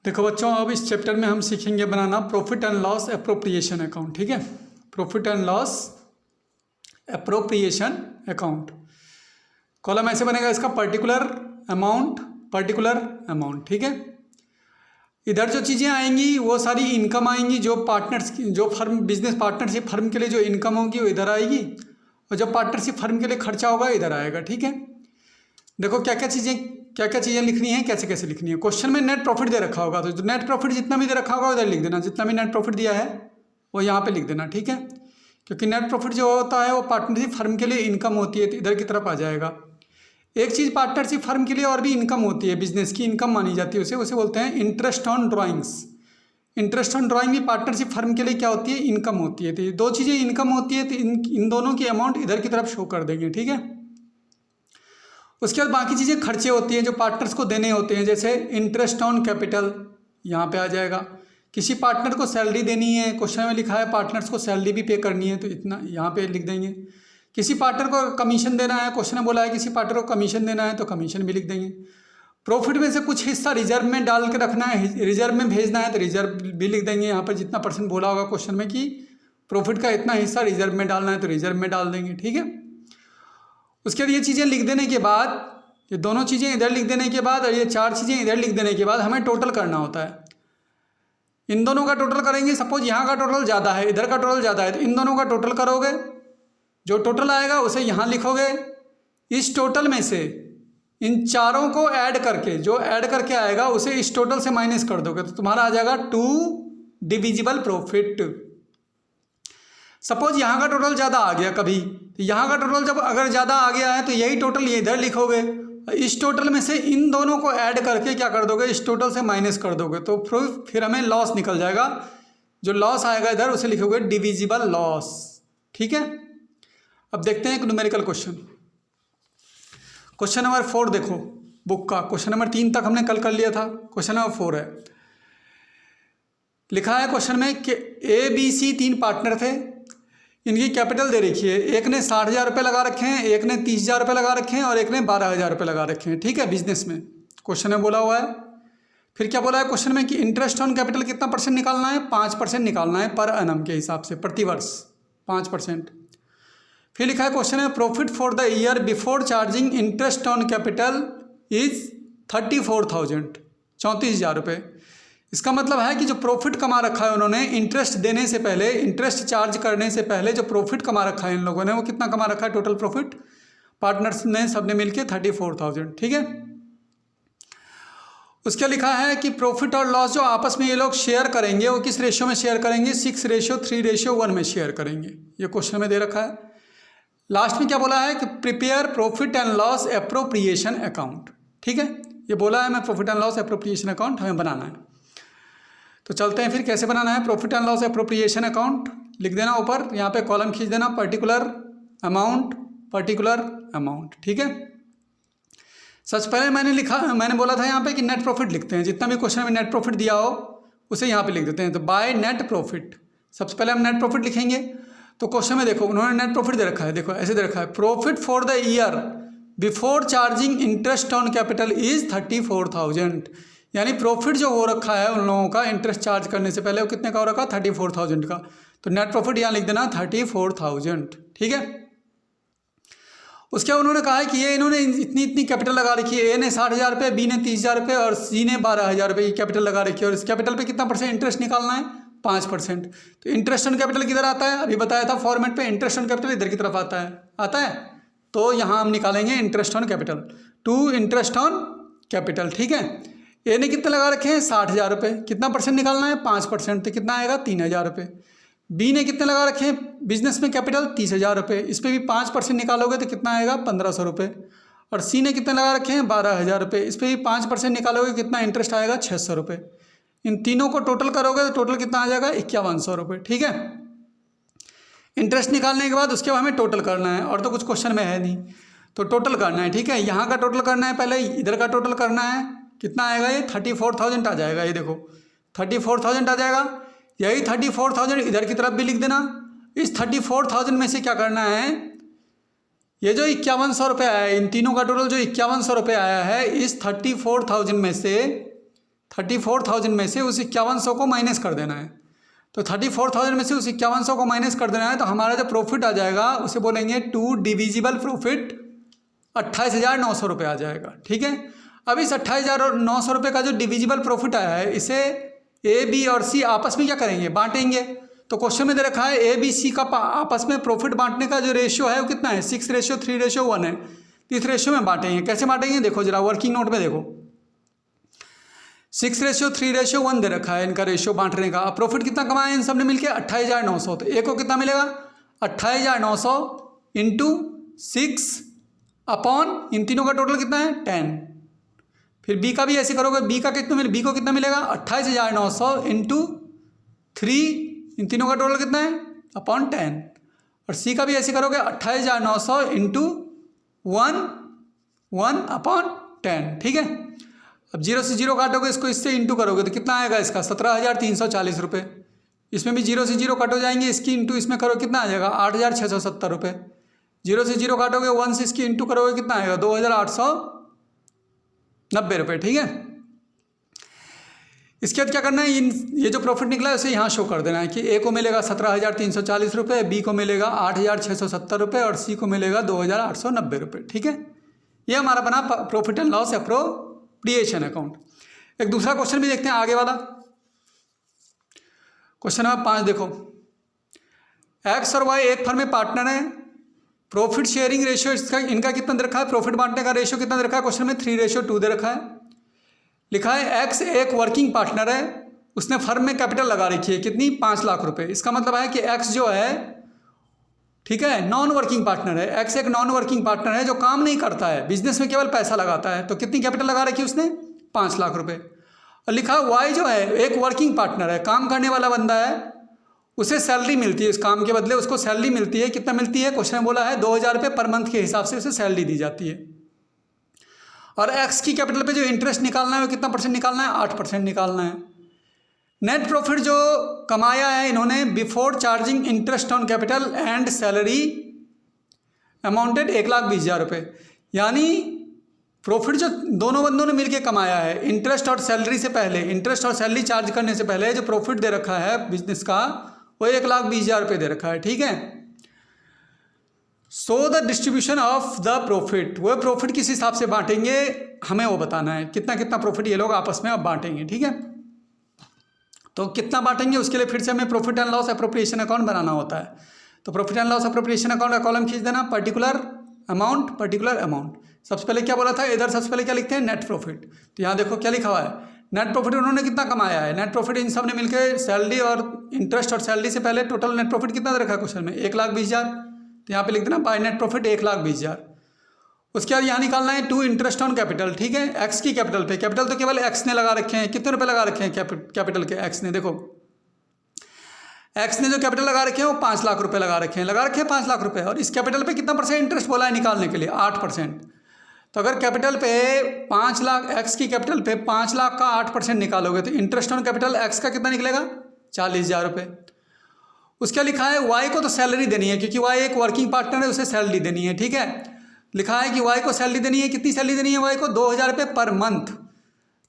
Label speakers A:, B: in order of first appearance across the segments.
A: देखो बच्चों, अब इस चैप्टर में हम सीखेंगे बनाना profit and loss appropriation account. ठीक है, profit and loss appropriation account. Column ऐसे बनेगा इसका पर्टिकुलर अमाउंट। ठीक है, इधर जो चीज़ें आएंगी वो सारी इनकम आएंगी, जो पार्टनर्स की, जो फर्म बिजनेस पार्टनरशिप फर्म के लिए जो इनकम होगी वो इधर आएगी, और जो पार्टनरशिप फर्म के लिए खर्चा होगा इधर आएगा। ठीक है, देखो क्या क्या चीज़ें लिखनी है, कैसे कैसे लिखनी है। क्वेश्चन में नेट प्रॉफिट दे रखा होगा तो नेट प्रॉफिट जितना भी दे रखा होगा उधर लिख देना, जितना भी नेट प्रॉफिट दिया है वो यहाँ पे लिख देना। ठीक है, क्योंकि नेट प्रॉफिट जो होता है वो पार्टनरशिप फर्म के लिए इनकम होती है, तो इधर की तरफ आ जाएगा। एक चीज़ पार्टनरशिप फर्म के लिए और भी इनकम होती है, बिजनेस की इनकम मानी जाती है, उसे बोलते हैं interest on drawings. Interest on drawing भी पार्टनरशिप फर्म के लिए क्या होती है, इनकम होती है। तो ये दो चीज़ें इनकम होती है, तो इन दोनों की अमाउंट इधर की तरफ शो कर देंगे। ठीक है, उसके बाद बाकी चीज़ें खर्चे होती हैं जो पार्टनर्स को देने होते हैं, जैसे इंटरेस्ट ऑन कैपिटल यहाँ पे आ जाएगा। किसी पार्टनर को सैलरी देनी है, क्वेश्चन में लिखा है पार्टनर्स को सैलरी भी पे करनी है, तो इतना यहाँ पे लिख देंगे। किसी पार्टनर को कमीशन देना है, क्वेश्चन में बोला है किसी पार्टनर को कमीशन देना है, तो कमीशन भी लिख देंगे। प्रॉफिट में से कुछ हिस्सा रिजर्व में डाल के रखना है, रिजर्व में भेजना है, तो रिजर्व भी लिख देंगे। यहाँ पर जितना परसेंट बोला होगा क्वेश्चन में कि प्रॉफिट का इतना हिस्सा रिजर्व में डालना है, तो रिजर्व में डाल देंगे। ठीक है, उसके बाद ये चीज़ें लिख देने के बाद, ये दोनों चीज़ें इधर लिख देने के बाद और ये चार चीज़ें इधर लिख देने के बाद हमें टोटल करना होता है। इन दोनों का टोटल करेंगे। सपोज यहाँ का टोटल ज़्यादा है, इधर का टोटल ज़्यादा है, तो इन दोनों का टोटल करोगे, जो टोटल आएगा उसे यहाँ लिखोगे। इस टोटल में से इन चारों को ऐड करके, जो ऐड करके आएगा उसे इस टोटल से माइनस कर दोगे, तो तुम्हारा आ जाएगा 2 डिविजिबल प्रॉफिट। सपोज यहाँ का टोटल ज़्यादा आ गया कभी, तो यहाँ का टोटल जब अगर ज़्यादा आ गया है तो यही टोटल ये इधर लिखोगे। इस टोटल में से इन दोनों को ऐड करके क्या कर दोगे, इस टोटल से माइनस कर दोगे, तो फिर हमें लॉस निकल जाएगा। जो लॉस आएगा इधर उसे लिखोगे डिविजिबल लॉस। ठीक है, अब देखते हैं एक न्यूमेरिकल क्वेश्चन। क्वेश्चन नंबर 4 देखो बुक का। क्वेश्चन नंबर 3 तक हमने कल कर लिया था, क्वेश्चन नंबर 4 है। लिखा है क्वेश्चन में कि ABC 3 पार्टनर थे, इनकी कैपिटल दे रखी है। एक ने 60,000 रुपये लगा रखे हैं, एक ने 30,000 रुपये लगा रखे हैं और एक ने 12,000 रुपये लगा रखे हैं। ठीक है, बिजनेस में क्वेश्चन में बोला हुआ है। फिर क्या बोला है क्वेश्चन में कि इंटरेस्ट ऑन कैपिटल कितना परसेंट निकालना है, 5% निकालना है पर एनम के हिसाब से, प्रतिवर्ष 5%। फिर लिखा है क्वेश्चन में profit for the year before charging interest on capital is 34,000, 34,000 रुपये। इसका मतलब है कि जो प्रॉफिट कमा रखा है उन्होंने इंटरेस्ट देने से पहले, इंटरेस्ट चार्ज करने से पहले जो प्रॉफिट कमा रखा है इन लोगों ने, वो कितना कमा रखा है टोटल प्रॉफिट, पार्टनर्स ने सबने मिलके 34,000। ठीक है, उसके लिखा है कि प्रॉफिट और लॉस जो आपस में ये लोग शेयर करेंगे वो किस रेशियो में शेयर करेंगे, 6:3:1 में शेयर करेंगे। ये क्वेश्चन में दे रखा है। लास्ट में क्या बोला है कि prepare profit and loss appropriation account. ठीक है, ये बोला है मैं profit and loss appropriation account हमें बनाना है। तो चलते हैं फिर कैसे बनाना है profit and loss appropriation account. लिख देना ऊपर, यहाँ पे कॉलम खींच देना पर्टिकुलर अमाउंट। ठीक है, सबसे पहले मैंने बोला था यहाँ पे कि नेट प्रॉफिट लिखते हैं। जितना भी क्वेश्चन में नेट प्रॉफिट दिया हो उसे यहाँ पे लिख देते हैं। तो बाय नेट प्रॉफिट, सबसे पहले हम नेट प्रॉफिट लिखेंगे। तो क्वेश्चन में देखो उन्होंने नेट प्रॉफिट दे रखा है, देखो ऐसे दे रखा है, profit for the year before charging interest on capital is 34,000। यानी प्रॉफिट जो हो रखा है उन लोगों का इंटरेस्ट चार्ज करने से पहले वो कितने का हो रखा है, 34,000 का। तो नेट प्रॉफिट यहाँ लिख देना 34,000। ठीक है, उसके बाद उन्होंने कहा है कि ये इन्होंने इतनी कैपिटल लगा रखी है। ए ने 60,000 रुपये, बी ने 30,000 रुपये और सी ने 12,000 रुपये की कैपिटल लगा रखी है। और इस कैपिटल पे कितना परसेंट इंटरेस्ट निकालना है, 5%। तो इंटरेस्ट ऑन कैपिटल किधर आता है, अभी बताया था फॉर्मेट पे, इंटरेस्ट ऑन कैपिटल इधर की तरफ आता है। तो यहाँ हम निकालेंगे interest on capital, to interest on capital. ठीक है, ए ने कितने लगा रखे हैं, 60,000 रुपये, कितना परसेंट निकालना है, 5%, तो कितना आएगा, 3,000 रुपये। बी ने कितने लगा रखे हैं बिजनेस में कैपिटल, 30,000 रुपये, इस पर भी 5% निकालोगे तो कितना आएगा, 1,500 रुपये। और सी ने कितने लगा रखे हैं, 12,000 रुपये, इस पर भी 5% निकालोगे कितना इंटरेस्ट आएगा, 600 रुपये। इन तीनों को टोटल करोगे तो टोटल कितना आ जाएगा, 5,100 रुपये। ठीक है, इंटरेस्ट निकालने के बाद उसके बाद हमें टोटल करना है, और तो कुछ क्वेश्चन में है नहीं, तो टोटल करना है। ठीक है, यहाँ का टोटल करना है, पहले इधर का टोटल करना है। कितना आएगा, ये 34,000 आ जाएगा। ये देखो 34,000 आ जाएगा। यही 34,000 इधर की तरफ भी लिख देना। इस 34,000 में से क्या करना है, ये जो 5,100 रुपये आया है, इन तीनों का टोटल जो 5,100 रुपये आया है, इस 34,000 में से 34,000 में से उस 5100 को माइनस कर देना है। तो 34,000 में से उस 5100 को माइनस कर देना है, तो हमारा जो प्रॉफिट आ जाएगा उसे बोलेंगे टू डिविजिबल प्रॉफिट 28,900 रुपये आ जाएगा। ठीक है, अब इस 28,900 रुपये का जो डिविजिबल प्रॉफिट आया है इसे ए बी और सी आपस में क्या करेंगे, बांटेंगे। तो क्वेश्चन में दे रखा है ए बी सी का आपस में प्रॉफिट बांटने का जो रेशियो है वो कितना है, 6:3:1 है। तो इस रेशियो में बांटेंगे। कैसे बांटेंगे, देखो जरा वर्किंग नोट में देखो, 6:3:1 दे रखा है इनका रेशियो बांटने का। अब प्रॉफिट कितना कमाया इन सब ने मिलकर 28,900। तो ए को कितना मिलेगा, 28,900 इंटू 6 अपॉन इन तीनों का टोटल कितना है 10। फिर बी का भी ऐसे करोगे, बी का कितना मिले, बी को कितना मिलेगा 28,900 इंटू 3, इन तीनों का टोटल कितना है अपॉन 10। और सी का भी ऐसे करोगे 28,900 इंटू 1 अपॉन 10। ठीक है, अब 0 से 0 काटोगे, इसको इससे इंटू करोगे तो कितना आएगा इसका 17,340 रुपये। इसमें भी 0 से 0 काटो जाएंगे, इसकी इंटू इसमें करो कितना आ जाएगा 8,670 रुपये। 0 से 0 काटोगे, 1 से इसकी इंटू करोगे कितना आएगा 2,890 रुपये। ठीक है, इसके बाद क्या करना है, ये जो प्रॉफिट निकला है उसे यहाँ शो कर देना है कि ए को मिलेगा 17,340 रुपये, बी को मिलेगा 8,670 रुपये और सी को मिलेगा 2,890 रुपये। ठीक है, ये हमारा बना profit and loss appropriation account. एक दूसरा क्वेश्चन भी देखते हैं, आगे वाला क्वेश्चन नंबर 5 देखो, एक्स और वाई एक फर्म में पार्टनर है, प्रॉफिट शेयरिंग रेशियो इनका कितना दे रखा है, प्रॉफिट बांटने का रेशियो कितना दे रखा है, क्वेश्चन में 3:2 दे रखा है। लिखा है एक्स एक वर्किंग पार्टनर है, उसने फर्म में कैपिटल लगा रखी है कितनी 5 लाख रुपए। इसका मतलब है कि एक्स जो है, ठीक है, नॉन वर्किंग पार्टनर है। एक्स एक नॉन वर्किंग पार्टनर है जो काम नहीं करता है, बिजनेस में केवल पैसा लगाता है। तो कितनी कैपिटल लगा रखी है उसने 5 लाख रुपए। और लिखा है वाई जो है एक वर्किंग पार्टनर है, काम करने वाला बंदा है, उसे सैलरी मिलती है, उस काम के बदले उसको सैलरी मिलती है। कितना मिलती है, क्वेश्चन में बोला है 2,000 रुपये पर मंथ के हिसाब से उसे सैलरी दी जाती है। और एक्स की कैपिटल पे जो इंटरेस्ट निकालना है वो कितना परसेंट निकालना है, 8% निकालना है। नेट प्रॉफिट जो कमाया है इन्होंने before charging interest on capital and salary amounted 1,20,000 रुपये। यानी प्रॉफिट जो दोनों बंदों ने मिलकर कमाया है इंटरेस्ट और सैलरी से पहले, इंटरेस्ट और सैलरी चार्ज करने से पहले जो प्रॉफिट दे रखा है बिजनेस का वो 1,20,000 रुपये दे रखा है। ठीक है, so the distribution of the profit, वो प्रॉफिट किस हिसाब से बांटेंगे हमें वो बताना है, कितना कितना प्रॉफिट ये लोग आपस में अब बांटेंगे। ठीक है, तो कितना बांटेंगे उसके लिए फिर से हमें profit and loss appropriation account बनाना होता है। तो profit and loss appropriation account का कॉलम खींच देना, पर्टिकुलर अमाउंट। सबसे पहले क्या बोला था, इधर सबसे पहले क्या लिखते हैं नेट प्रॉफिट। तो यहाँ देखो क्या लिखा हुआ है, नेट प्रॉफिट उन्होंने कितना कमाया है, नेट प्रॉफिट इन सब ने मिलकर सैलरी और इंटरेस्ट और सैलरी से पहले टोटल नेट प्रॉफिट कितना दे रखा है क्वेश्चन में 1,20,000। तो यहाँ पे लिख देना बाय नेट प्रॉफिट 1,20,000। उसके बाद यहाँ निकालना है टू इंटरेस्ट ऑन कैपिटल। ठीक है, एक्स की कैपिटल पे, कैपिटल तो केवल एक्स ने लगा रखे हैं, कितने रुपए लगा रखे हैं कैपिटल के एक्स ने, देखो एक्स ने जो कैपिटल लगा रखे हैं वो 5 लाख रुपए लगा रखे हैं 5 लाख रुपए। और इस कैपिटल पे कितना परसेंट इंटरेस्ट बोला है निकालने के लिए, 8%। तो अगर कैपिटल पे 5 लाख, एक्स की कैपिटल पे 5 लाख का 8% निकालोगे तो इंटरेस्ट ऑन कैपिटल एक्स का कितना निकलेगा 40,000 रुपये। उसका लिखा है वाई को तो सैलरी देनी है क्योंकि वाई एक वर्किंग पार्टनर है, उसे सैलरी देनी है। ठीक है, लिखा है कि वाई को सैलरी देनी है, कितनी सैलरी देनी है वाई को 2,000 रुपये पर मंथ।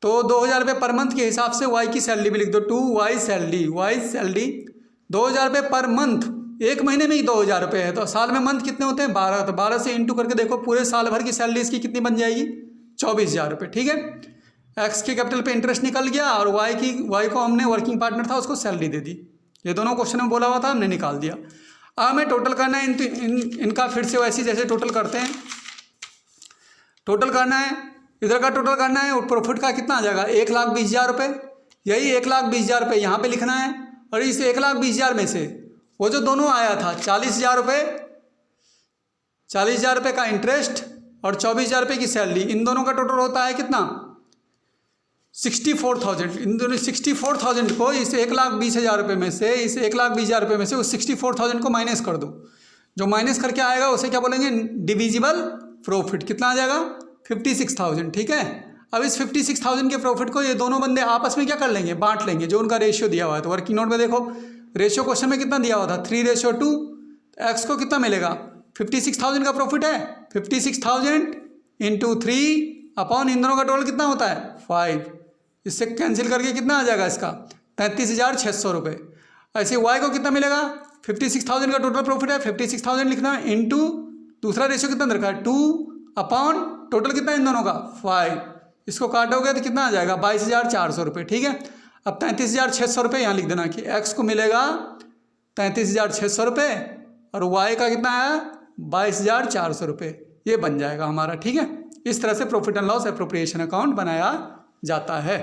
A: तो 2,000 रुपये पर मंथ के हिसाब से वाई की सैलरी भी लिख दो, टू वाई सैलरी 2,000 रुपये पर मंथ। एक महीने में ही 2,000 रुपये है, तो साल में मंथ कितने होते हैं 12। तो 12 से इंटू करके देखो पूरे साल भर की सैलरी इसकी कितनी बन जाएगी 24,000 रुपये। ठीक है, एक्स के कैपिटल पे इंटरेस्ट निकल गया और वाई को हमने वर्किंग पार्टनर था उसको सैलरी दे दी। ये दोनों क्वेश्चन में बोला हुआ था, हमने निकाल दिया। अब हमें टोटल करना है इनका फिर से वैसे जैसे टोटल करते हैं, टोटल करना है, इधर का टोटल करना है और प्रॉफिट का कितना आ जाएगा 1,20,000 रुपये। यही 1,20,000 रुपये यहाँ पे लिखना है और इस 1,20,000 में से वो जो दोनों आया था 40,000 रुपये, 40,000 रुपये का इंटरेस्ट और 24,000 रुपये की सैलरी, इन दोनों का टोटल होता है कितना 64,000। इन दोनों 64,000 को इस 1,20,000 रुपये में से, इस 1,20,000 रुपये में से उस 64,000 को माइनस कर दो। जो माइनस करके आएगा उसे क्या बोलेंगे डिविजिबल प्रॉफिट। कितना आ जाएगा 56,000। ठीक है, अब इस 56,000 के प्रॉफिट को ये दोनों बंदे आपस में क्या कर लेंगे, बांट लेंगे, जो उनका रेशियो दिया हुआ है। तो वर्किंग नोट में देखो रेशियो क्वेश्चन में कितना दिया हुआ था 3:2। एक्स को कितना मिलेगा 56,000 का प्रॉफिट है, 56,000 इंटू 3 अपॉन इन दोनों का टोटल कितना होता है 5। इससे कैंसिल करके कितना आ जाएगा इसका 33,600 रुपये। ऐसे वाई को कितना मिलेगा 56,000 का टोटल प्रॉफिट है, 56,000 लिखना इनटू दूसरा रेशियो कितना रखा है 2 अपॉन टोटल कितना इन दोनों का 5, इसको काटोगे तो कितना आ जाएगा 22,400 रुपये। ठीक है, अब 33,600 रुपये यहाँ लिख देना कि एक्स को मिलेगा 33,600 रुपये और वाई का कितना है 22,400 रुपये, ये बन जाएगा हमारा। ठीक है, इस तरह से profit and loss appropriation account बनाया जाता है।